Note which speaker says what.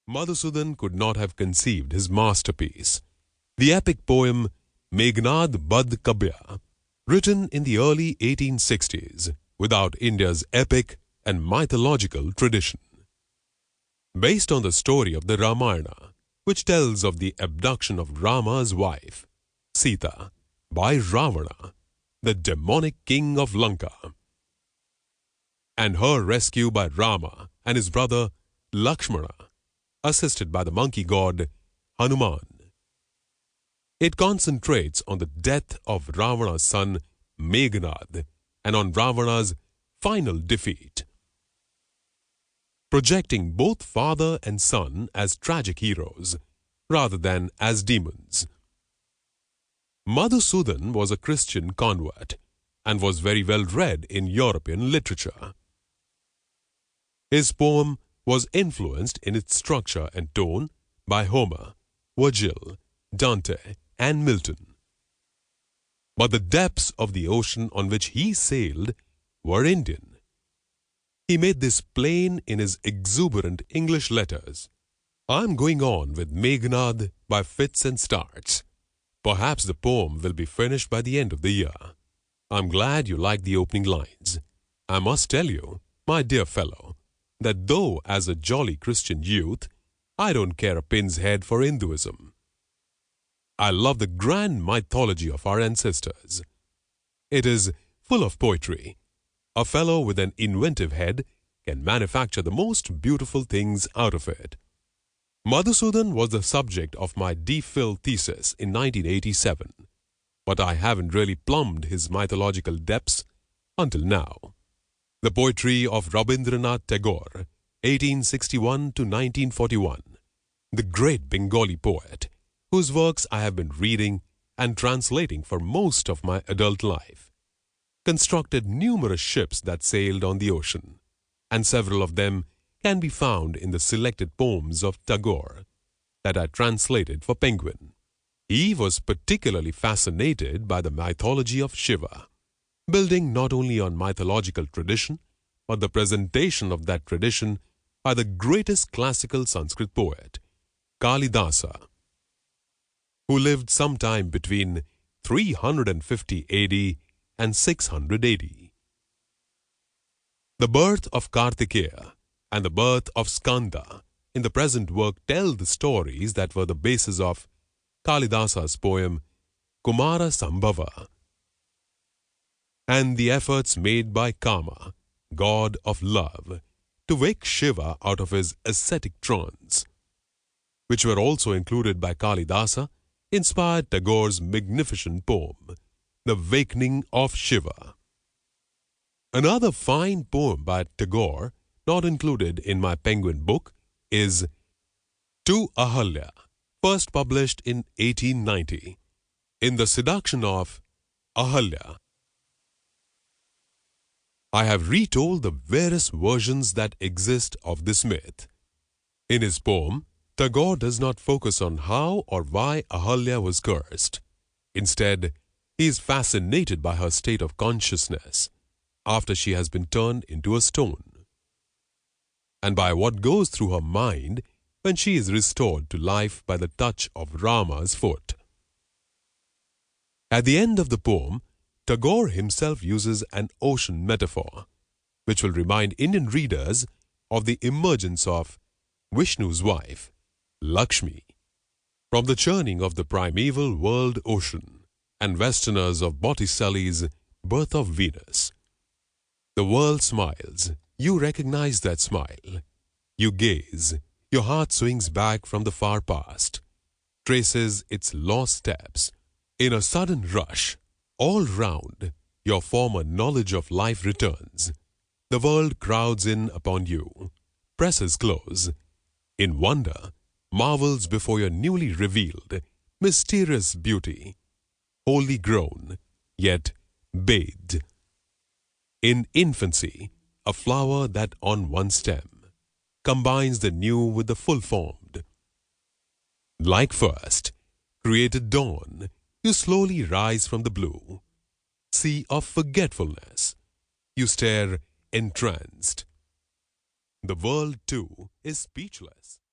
Speaker 1: Madhusudan could not have conceived his masterpiece, the epic poem Meghnad Bad Kabya, written in the early 1860s, without India's epic and mythological tradition. Based on the story of the Ramayana, which tells of the abduction of Rama's wife, Sita, by Ravana, the demonic king of Lanka, and her rescue by Rama and his brother Lakshmana, assisted by the monkey god Hanuman. It concentrates on the death of Ravana's son Meghnad and on Ravana's final defeat, projecting both father and son as tragic heroes rather than as demons. Madhusudan was a Christian convert and was very well read in European literature. His poem was influenced in its structure and tone by Homer, Virgil, Dante, and Milton. But the depths of the ocean on which he sailed were Indian. He made this plain in his exuberant English letters. I'm going on with Meghnad by fits and starts. Perhaps the poem will be finished by the end of the year. I'm glad you like the opening lines. I must tell you, my dear fellow, that though as a jolly Christian youth, I don't care a pin's head for Hinduism. I love the grand mythology of our ancestors. It is full of poetry. A fellow with an inventive head can manufacture the most beautiful things out of it. Madhusudan was the subject of my DPhil thesis in 1987, but I haven't really plumbed his mythological depths until now. The poetry of Rabindranath Tagore, 1861 to 1941, the great Bengali poet, whose works I have been reading and translating for most of my adult life, constructed numerous ships that sailed on the ocean, and several of them can be found in the selected poems of Tagore that I translated for Penguin. He was particularly fascinated by the mythology of Shiva, building not only on mythological tradition, but the presentation of that tradition by the greatest classical Sanskrit poet, Kalidasa, who lived sometime between 350 AD and 600 AD. The birth of Kartikeya and the birth of Skanda in the present work tell the stories that were the basis of Kalidasa's poem Kumara Sambhava, and the efforts made by Kama, god of love, to wake Shiva out of his ascetic trance, which were also included by Kalidasa, inspired Tagore's magnificent poem, The Wakening of Shiva. Another fine poem by Tagore, not included in my Penguin book, is To Ahalya, first published in 1890. In The Seduction of Ahalya, I have retold the various versions that exist of this myth. In his poem, Tagore does not focus on how or why Ahalya was cursed. Instead, he is fascinated by her state of consciousness after she has been turned into a stone, and by what goes through her mind when she is restored to life by the touch of Rama's foot. At the end of the poem, Tagore himself uses an ocean metaphor, which will remind Indian readers of the emergence of Vishnu's wife, Lakshmi, from the churning of the primeval world ocean, and Westerners of Botticelli's Birth of Venus. The world smiles. You recognize that smile. You gaze. Your heart swings back from the far past, traces its lost steps. In a sudden rush, all round, your former knowledge of life returns. The world crowds in upon you, presses close. In wonder, marvels before your newly revealed, mysterious beauty, wholly grown, yet bathed. In infancy, a flower that on one stem combines the new with the full-formed. Like first, created dawn, you slowly rise from the blue sea of forgetfulness. You stare entranced. The world, too, is speechless.